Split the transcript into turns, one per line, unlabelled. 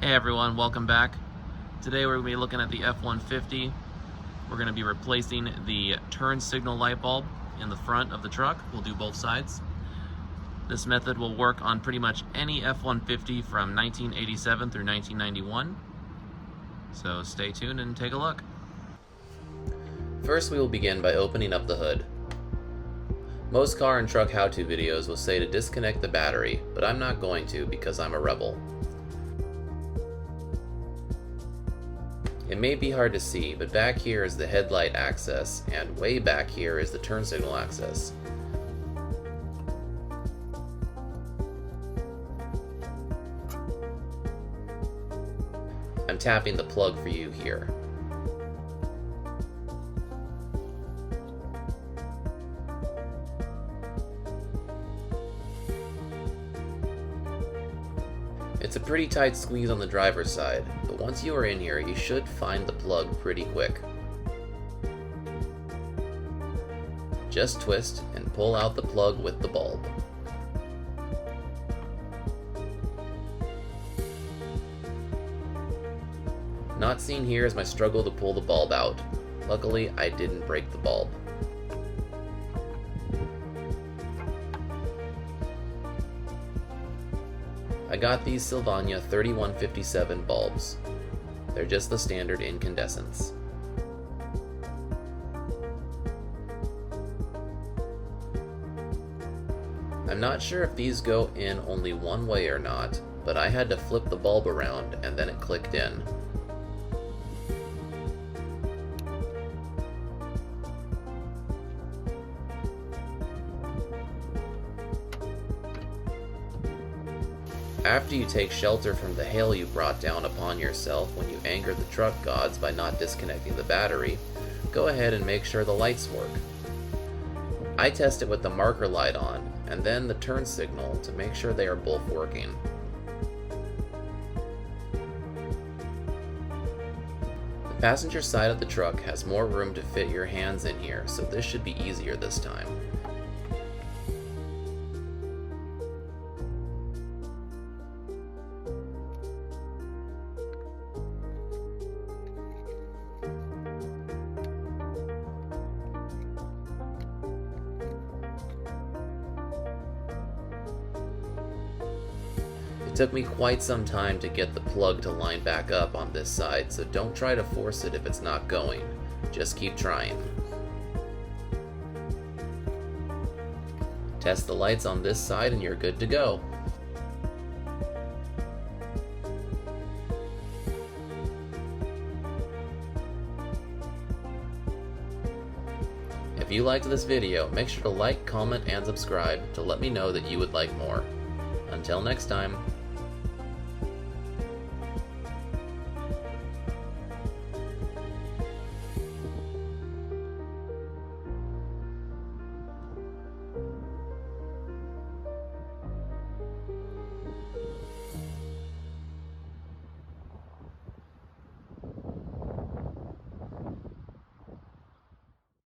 Hey everyone, welcome back. Today we're going to be looking at the F150. We're going to be replacing the turn signal light bulb in the front of the truck. We'll do both sides. This method will work on pretty much any F150 from 1987 through 1991. So stay tuned and take a look. First we will begin by opening up the hood. Most car and truck how-to videos will say to disconnect the battery, but I'm not going to because I'm a rebel. It may be hard to see, but back here is the headlight access, and way back here is the turn signal access. I'm tapping the plug for you here. It's a pretty tight squeeze on the driver's side, but once you are in here, you should find the plug pretty quick. Just twist and pull out the plug with the bulb. Not seen here is my struggle to pull the bulb out. Luckily, I didn't break the bulb. I got these Sylvania 3157 bulbs. They're just the standard incandescents. I'm not sure if these go in only one way or not, but I had to flip the bulb around and then it clicked in. After you take shelter from the hail you brought down upon yourself when you angered the truck gods by not disconnecting the battery, go ahead and make sure the lights work. I test it with the marker light on, and then the turn signal to make sure they are both working. The passenger side of the truck has more room to fit your hands in here, so this should be easier this time. It took me quite some time to get the plug to line back up on this side, so don't try to force it if it's not going. Just keep trying. Test the lights on this side and you're good to go. If you liked this video, make sure to like, comment, and subscribe to let me know that you would like more. Until next time.